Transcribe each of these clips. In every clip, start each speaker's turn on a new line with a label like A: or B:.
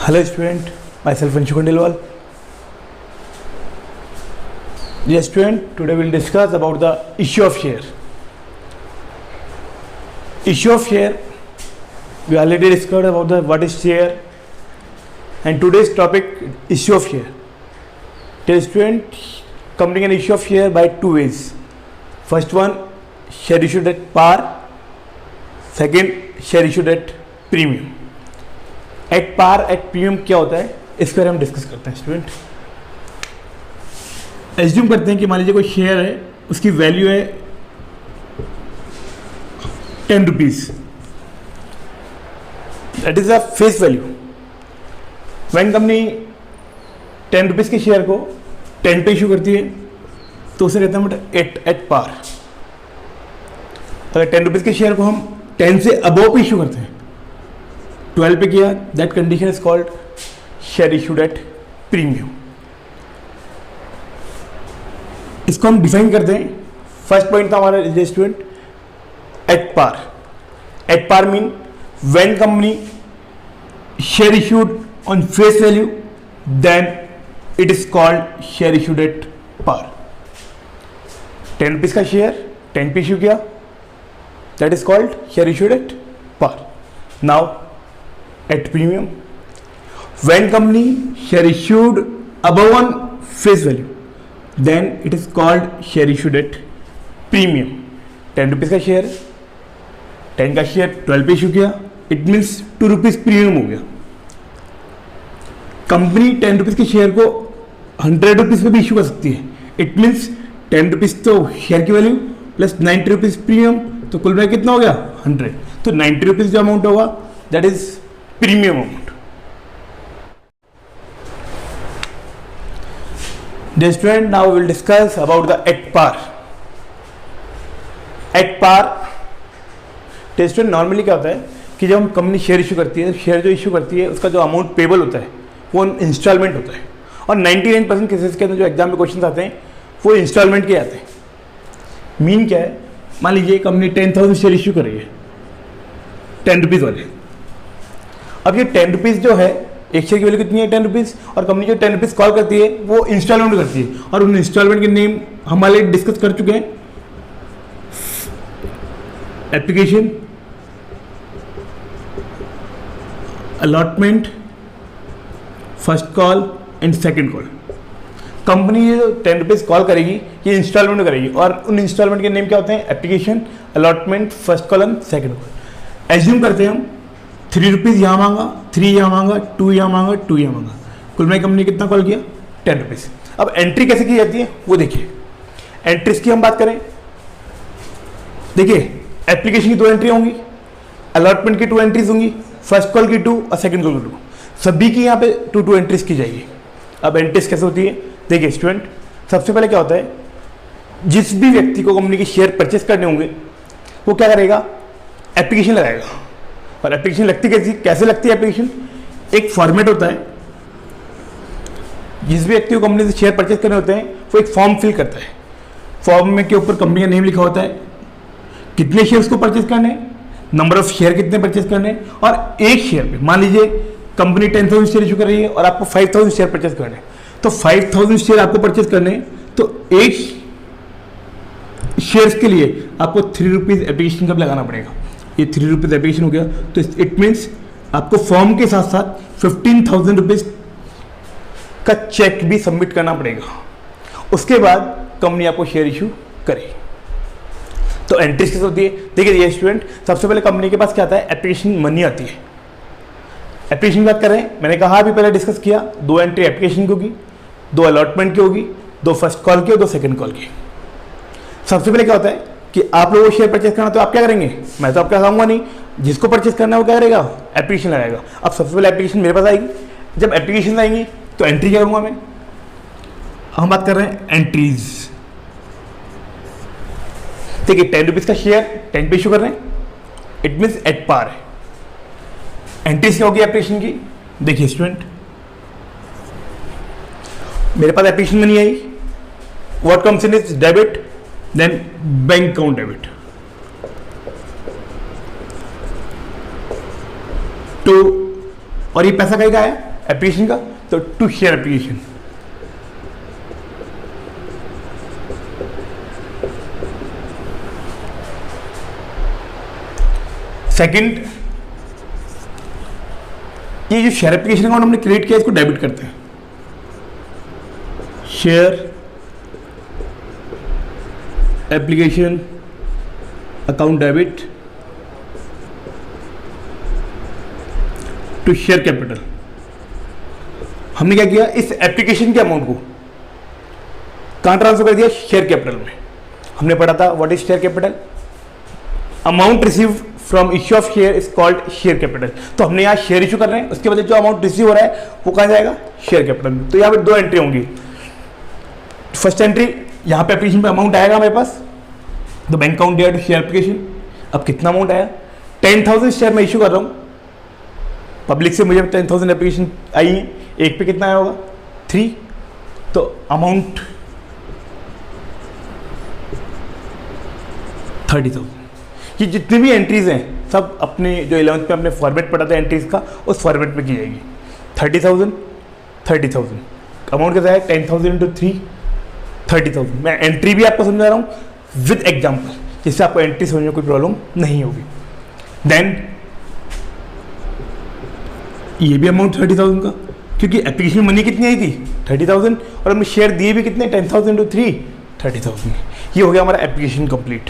A: Hello student, myself Anshu Khandelwal. Dear student, today we will discuss about the issue of share. Issue of share, we already discussed about the what is share, and today's topic issue of share. Dear student, company can issue of share by two ways. First one, share issued at par. Second, share issued at premium. At par at premium क्या होता है इस पर हम discuss करते हैं student. Assume करते हैं कि मान लीजिए कोई शेयर है, उसकी वैल्यू है 10 rupees, that is a face value. When company 10 rupees के शेयर को 10 पे इशू करती है तो उसे कहते हैं बट एट पार। अगर 10 रुपीज के शेयर को हम 10 से अबव पे इशू करते हैं, 12 पे किया, that condition is called share issued at premium. इसको हम डिफाइन करते हैं। फर्स्ट पॉइंट था हमारा student at par. At par mean when company share issued on face value then it is called share issued at par. 10 rupees का share 10 पे issue किया, that is called share issued at par. Now at premium, when company share issued above on face value, then it is called share issued at premium. 10 rupees का share, 10 का share 12 पे issue किया, it means 2 rupees premium हो गया। Company 10 rupees के share को 100 rupees पे भी इशू कर सकती है, इट मीन्स 10 रुपीज तो शेयर की वैल्यू प्लस 90 रुपीज प्रीमियम, तो कुल में कितना हो गया 100। तो 90 रुपीज जो अमाउंट होगा that is premium amount. Dear student, now we will discuss about the at par. At par, dear student, normally क्या होता है कि जब हम कंपनी शेयर इशू करती है, शेयर जो इशू करती है उसका जो अमाउंट पेबल होता है वो इंस्टॉलमेंट होता है, और 99% केसेस के अंदर जो एग्जाम में क्वेश्चन आते हैं वो इंस्टॉलमेंट के आते हैं। मीन क्या है, मान लीजिए कंपनी 10,000 शेयर इशू कर रही है 10 रुपीज़ वाले। अब ये 10 रुपीज़ जो है, एक शेयर की वैल्यू कितनी है 10 रुपीज़, और कंपनी जो 10 रुपीज़ कॉल करती है वो इंस्टॉलमेंट करती है, और उन इंस्टॉलमेंट के नेम हम वाले डिस्कस कर चुके हैं। Application, allotment, first call and second call. Company ये जो 10 रुपीज़ कॉल करेगी ये इंस्टॉलमेंट करेगी, और उन इंस्टॉलमेंट के नेम क्या होते हैं, application, allotment, first call and second call. Assume करते हैं हम 3 रुपीज़ यहाँ मांगा, 3 यहाँ मांगा, 2 यहाँ मांगा, 2 यहाँ मांगा, कुल में कंपनी कितना कॉल किया 10 रुपीज़। अब एंट्री कैसे की जाती है वो देखिए। एंट्रीज की हम बात करें, देखिए एप्लीकेशन की 2 एंट्री होंगी, अलॉटमेंट की 2 एंट्रीज होंगी, फर्स्ट कॉल की 2 और सेकंड कॉल की 2, सभी की यहाँ पे 2 एंट्रीज की जाएगी। अब एंट्रीज कैसे होती है देखिए स्टूडेंट, सबसे पहले क्या होता है, जिस भी व्यक्ति को कंपनी के शेयर परचेस करने होंगे वो क्या करेगा, एप्लीकेशन लगाएगा। और एप्लीकेशन लगती कैसे लगती है एप्लीकेशन, एक फॉर्मेट होता है, जिस भी व्यक्ति को कंपनी से शेयर परचेज करने होते हैं वो एक फॉर्म फिल करता है। फॉर्म में के ऊपर कंपनी का नेम लिखा होता है, कितने शेयर्स को परचेज करने, नंबर ऑफ शेयर कितने परचेज करने, और एक शेयर पे मान लीजिए कंपनी 10,000 शेयर इशू कर रही है और आपको 5,000 शेयर परचेज करने, तो 5,000 शेयर आपको परचेज करने, तो एक शेयर्स के लिए आपको 3 रुपीज़ एप्लीकेशन का लगाना पड़ेगा। ये 3 रुपीज़ एप्लीकेशन हो गया, तो इट मीन्स आपको फॉर्म के साथ साथ 15,000 रुपीज़ का चेक भी सबमिट करना पड़ेगा। उसके बाद कंपनी आपको शेयर इशू करेगी। तो एंट्रीज कैसे होती है देखिए ये स्टूडेंट, सबसे पहले कंपनी के पास क्या आता है, एप्लीकेशन मनी आती है। एप्लीकेशन की बात करें, मैंने कहा अभी पहले डिस्कस किया, 2 एंट्री एप्लीकेशन की होगी, 2 अलॉटमेंट की होगी, 2 फर्स्ट कॉल की और 2 सेकंड कॉल की। सबसे पहले क्या होता है कि आप लोगों को शेयर परचेज करना, तो आप क्या करेंगे, मैं तो आपको बताऊंगा नहीं, जिसको परचेज करना है वो क्या करेगा, एप्लीकेशन लगाएगा। अब सबसे पहले एप्लीकेशन मेरे पास आएगी, जब एप्लीकेशन आएंगी तो एंट्री क्या करूंगा मैं, हम बात कर रहे हैं एंट्रीज। देखिए 10 रुपीज़ का शेयर 10 पे इशू कर रहे हैं, इट मीन्स एट पार है। एंट्रीज क्या होगी एप्लीकेशन की, देखिए स्टूडेंट मेरे पास एप्लीकेशन मनी आई, what comes in is debit, then bank account debit, to, और ये पैसा कहीं का है, एप्लीकेशन का, तो टू शेयर एप्लीकेशन। सेकंड, ये जो शेयर एप्लीकेशन अकाउंट हमने क्रिएट किया इसको डेबिट करते हैं। Share application account debit to share capital. हमने क्या किया, इस एप्लीकेशन के अमाउंट को कहां ट्रांसफर कर दिया, शेयर कैपिटल में। हमने पढ़ा था what is share capital, amount receive from issue of share is called share capital. तो हमने यहाँ शेयर इशू कर रहे हैं, उसके बाद जो अमाउंट रिसीव हो रहा है वो कहाँ जाएगा, शेयर कैपिटल में। तो यहाँ पे दो एंट्री होंगी। फर्स्ट एंट्री यहाँ पे एप्लीकेशन पे अमाउंट आएगा हमारे पास, तो bank account debit to share application. अब कितना अमाउंट आया, 10,000 शेयर मैं इशू कर रहा हूँ पब्लिक से, मुझे 10,000 एप्लीकेशन आई है, एक पे कितना आया होगा 3, तो अमाउंट 30,000। ये जितनी भी एंट्रीज हैं सब अपने जो 11th में अपने फॉर्मेट पढ़ा था एंट्रीज का, उस फॉर्मेट में की जाएगी। 30,000 30,000 अमाउंट कैसा है, 10,000 इंटू 3 30,000। मैं एंट्री भी आपको समझा रहा हूँ विद एग्जाम्पल, जिससे आपको एंट्री समझने में कोई प्रॉब्लम नहीं होगी। देन ये भी अमाउंट 30,000 का, क्योंकि एप्लीकेशन मनी कितनी आई थी 30,000, और हमने शेयर दिए भी कितने 10,000 इंटू 3 30,000। ये हो गया हमारा एप्लीकेशन कंप्लीट।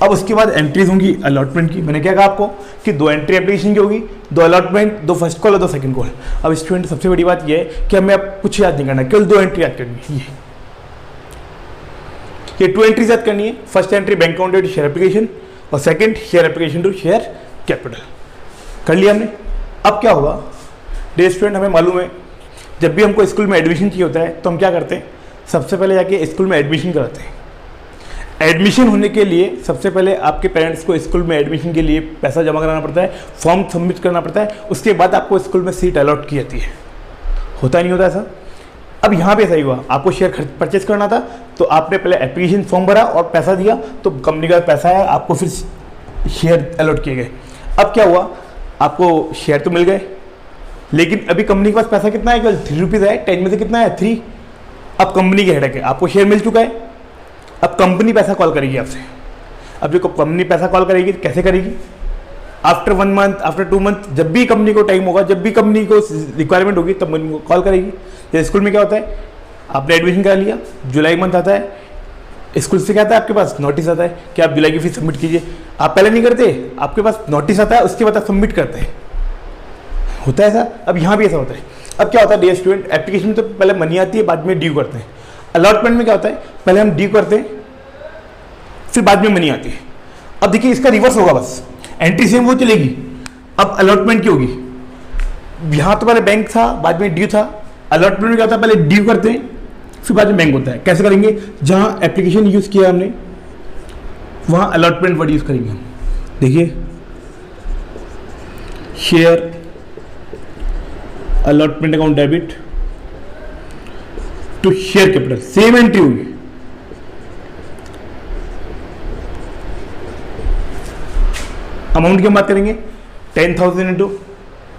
A: अब उसके बाद एंट्रीज होंगी अलॉटमेंट की। मैंने क्या कहा आपको कि 2 एंट्री एप्लीकेशन की होगी, 2 अलॉटमेंट, 2 फर्स्ट कॉल और 2 सेकंड कॉल। अब स्टूडेंट सबसे बड़ी बात यह है कि हमें अब कुछ याद नहीं करना, केवल 2 एंट्री याद करनी है। ये 2 एंट्रीज याद करनी है। First entry bank account to share application, और second share application to share capital. कर लिया हमने। अब क्या होगा, डियर स्टूडेंट, हमें मालूम है जब भी हमको स्कूल में एडमिशन चाहिए होता है तो हम क्या करते हैं, सबसे पहले जाके स्कूल में एडमिशन कराते हैं। एडमिशन होने के लिए सबसे पहले आपके पेरेंट्स को स्कूल में एडमिशन के लिए पैसा जमा कराना पड़ता है, फॉर्म सबमिट करना पड़ता है, उसके बाद आपको स्कूल में सीट अलॉट की जाती है। होता नहीं होता ऐसा? अब यहाँ पे ऐसा ही हुआ, आपको शेयर परचेज करना था तो आपने पहले एप्लीकेशन फॉर्म भरा और पैसा दिया, तो कंपनी का पैसा है, आपको फिर शेयर अलॉट किए गए। अब क्या हुआ, आपको शेयर तो मिल गए, लेकिन अभी कंपनी के पास पैसा कितना है, केवल 3 रुपीज़ है, 10 में से कितना है 3। अब कंपनी के हेडेक है, आपको शेयर मिल चुका है, अब कंपनी पैसा कॉल करेगी आपसे। अब जो कंपनी पैसा कॉल करेगी कैसे करेगी, आफ्टर 1 मंथ, आफ्टर 2 मंथ, जब भी कंपनी को टाइम होगा, जब भी कंपनी को रिक्वायरमेंट होगी तब उनको कॉल करेगी। जैसे स्कूल में क्या होता है, आपने एडमिशन करा लिया, जुलाई मंथ आता है, स्कूल से क्या आता है आपके पास, नोटिस आता है कि आप जुलाई की फीस सबमिट कीजिए। आप पहले नहीं करते, आपके पास नोटिस आता है, उसके बाद आप सबमिट करते हैं। होता है ऐसा? अब यहाँ भी ऐसा होता है। अब क्या होता है डियर स्टूडेंट, एप्लीकेशन में तो पहले मनी आती है, बाद में ड्यू करते हैं। अलॉटमेंट में क्या होता है, पहले हम ड्यू करते हैं, फिर बाद में मनी आती है। अब देखिए इसका रिवर्स होगा, बस एंट्री सेम वो चलेगी। अब अलॉटमेंट की होगी, यहाँ तो पहले बैंक था, बाद में ड्यू था। अलॉटमेंट में क्या होता है, पहले ड्यू करते हैं, फिर बाद में बैंक होता है। कैसे करेंगे, जहाँ एप्लीकेशन यूज़ किया हमने वहाँ अलॉटमेंट वर्ड यूज़ करेंगे हम। देखिए, share allotment account debit to share capital, same entry होगी। अमाउंट की हम बात करेंगे 10,000 इंटू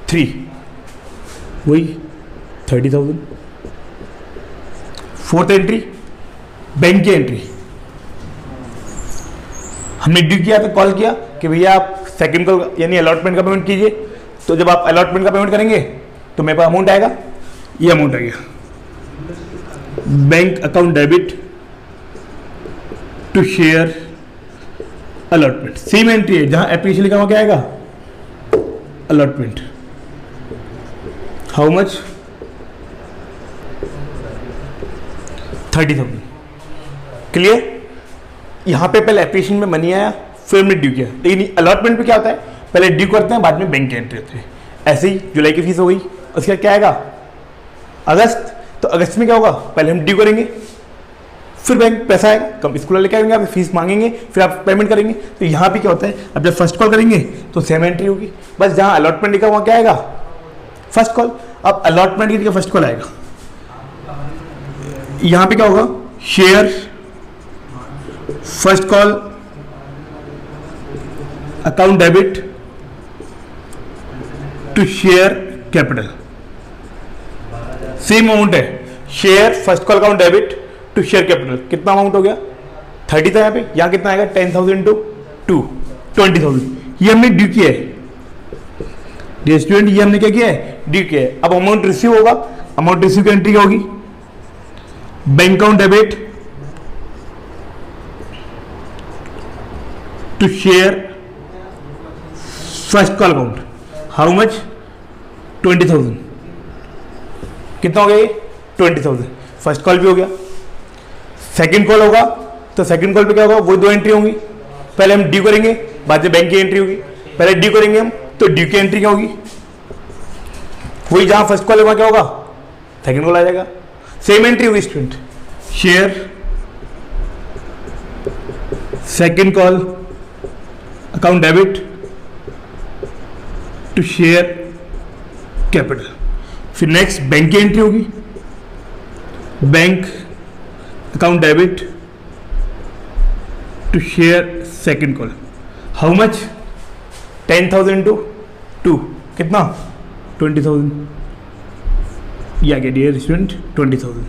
A: 3, वही 30,000। फोर्थ एंट्री बैंक की एंट्री, हमने ड्यू किया तो कॉल किया कि भैया आप सेकंड कॉल यानी अलॉटमेंट का पेमेंट कीजिए। तो जब आप अलॉटमेंट का पेमेंट करेंगे तो मेरे पास अमाउंट आएगा, ये अमाउंट आ गया, bank account debit to share allotment. Same entry है, जहां एप्लीकेशन लिखा हुआ क्या आएगा, अलॉटमेंट। How much, 30,000। क्लियर? यहां पे पहले एप्लीकेशन में मनी आया, फिर हमने ड्यू किया। लेकिन अलॉटमेंट पे क्या होता है, पहले ड्यू करते हैं, बाद में बैंक की एंट्री होती है। ऐसे ही जुलाई की फीस हो गई, उसके बाद क्या आएगा, अगस्त। तो अगस्त में क्या होगा, पहले हम ड्यू करेंगे, फिर बैंक पैसा आएगा, कम स्कूल वाले क्या करेंगे, आप फीस मांगेंगे, फिर आप पेमेंट करेंगे। तो यहाँ भी क्या होता है, अब जब फर्स्ट कॉल करेंगे तो सेम एंट्री होगी, बस जहाँ अलॉटमेंट लिखा वहाँ क्या आएगा, फर्स्ट कॉल। अब अलॉटमेंट की जगह फर्स्ट कॉल आएगा, यहाँ पे क्या होगा, share first call account debit to share capital. Same amount है, share first call account debit to share capital, कितना अमाउंट हो गया 30 था यहाँ पे, यहाँ कितना आएगा 10,000 इंटू 2 20,000, ये हमने ड्यू किया है डियर स्टूडेंट, ये हमने क्या किया है ड्यू किया है। अब अमाउंट रिसीव होगा, अमाउंट रिसीव की एंट्री क्या होगी, bank account debit to share first call account, how much 20,000, कितना हो गया ये 20,000, फर्स्ट कॉल भी हो गया। सेकंड कॉल होगा तो सेकंड कॉल पे क्या होगा, वो दो एंट्री होंगी, पहले हम ड्यू करेंगे बाद में बैंक की एंट्री होगी, पहले ड्यू करेंगे हम तो ड्यू की एंट्री क्या होगी, वही जहां फर्स्ट कॉल होगा क्या होगा सेकंड कॉल आ जाएगा, सेम एंट्री होगी student, share second call account debit to share capital. फिर नेक्स्ट बैंक की एंट्री होगी, bank account debit to share second call, how much 10,000 into 2 कितना 20,000, या क्या डियर स्टूडेंट 20,000।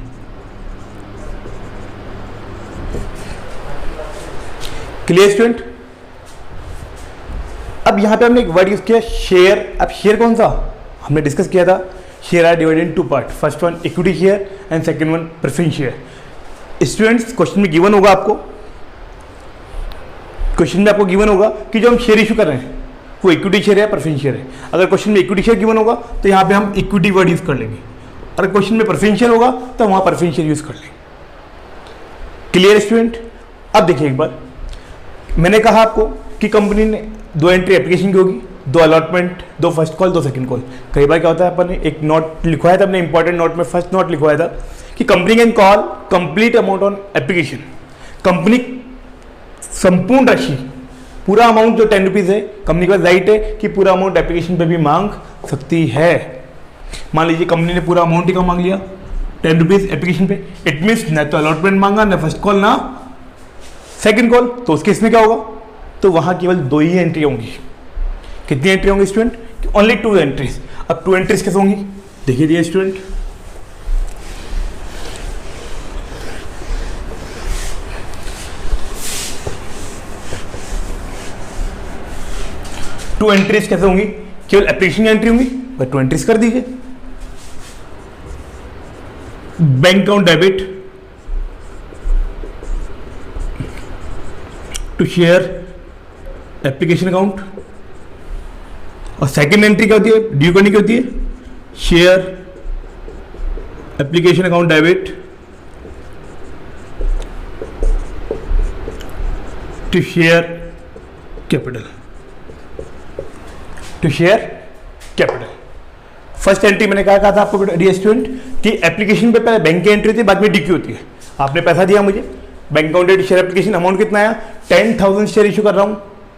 A: Clear student. अब यहां पे हमने एक वर्ड यूज किया शेयर। अब शेयर कौन सा हमने डिस्कस किया था, share are divided in two part, first one equity share and second one preference share. Students question में गिवन होगा आपको, क्वेश्चन में आपको गिवन होगा कि जो हम शेयर इशू कर रहे हैं वो इक्विटी शेयर है प्रेफरेंस शेयर है। अगर क्वेश्चन में इक्विटी शेयर गिवन होगा तो यहाँ पे हम इक्विटी वर्ड यूज कर लेंगे, अगर क्वेश्चन में प्रेफरेंस शेयर होगा तो वहाँ प्रेफरेंस शेयर यूज कर लेंगे। Clear student. अब देखिए एक बार, मैंने कहा आपको कि कंपनी ने दो एंट्री एप्लीकेशन की होगी, दो अलॉटमेंट, दो फर्स्ट कॉल, दो सेकंड कॉल। कई बार क्या होता है अपन ने एक नोट लिखवाया था, अपने इंपॉर्टेंट नोट में फर्स्ट नोट लिखवाया था कि company can call complete amount on application. Company संपूर्ण राशि, पूरा अमाउंट जो 10 रुपीज़ है, कंपनी के पास राइट है कि पूरा अमाउंट एप्लीकेशन पे भी मांग सकती है। मान लीजिए कंपनी ने पूरा अमाउंट ही का मांग लिया 10 रुपीज़ एप्लीकेशन पे, इट मीन्स न तो अलॉटमेंट मांगा, न फर्स्ट कॉल, ना सेकंड कॉल, तो उस केस में क्या होगा, तो वहां केवल दो ही एंट्री होंगी। कितनी एंट्री होंगी स्टूडेंट, ओनली 2 एंट्रीज। अब 2 एंट्रीज कैसे होंगी देखिए दिए स्टूडेंट, टू एंट्रीज कैसे होंगी, केवल एप्लीकेशन की एंट्री होंगी, बस 2 एंट्रीज कर दीजिए। Bank account debit to share application account, और सेकंड एंट्री क्या होती है, ड्यू करनी क्या होती है, share application account debit to share capital, to share capital. First entry मैंने कहा था आपको डियर स्टूडेंट कि एप्लीकेशन पे पहले बैंक की एंट्री होती है, बाद में डी क्यू होती है। आपने पैसा दिया मुझे, bank account debit share application, amount कितना आया 10,000 शेयर इशू कर रहा हूं,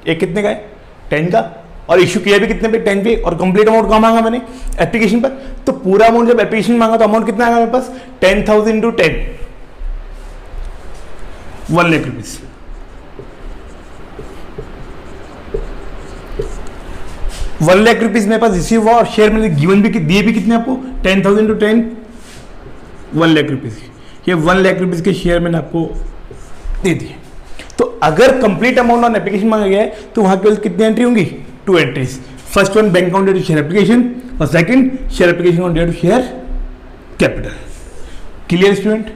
A: एक कितने का है 10 का, और इशू किया भी कितने पे 10 पे, और कंप्लीट अमाउंट कहाँ मांगा मैंने एप्लीकेशन पर, तो पूरा अमाउंट जब एप्लीकेशन मांगा तो अमाउंट कितना आएगा मेरे पास 10,000 into 10 1 lakh rupees. 1 lakh rupees मेरे पास रिसीव हुआ, और शेयर मैंने गिवन भी दिए भी कितने आपको 10,000 इंटू 10 1 लाख रुपीज। ये 1 लाख रुपीज के शेयर मैंने आपको दे दिए। तो अगर कंप्लीट अमाउंट ऑन एप्लीकेशन मांगा गया है तो वहां केवल कितनी एंट्री होंगी 2 entries, first one bank account to share application, और second share application on date to share capital. Clear student.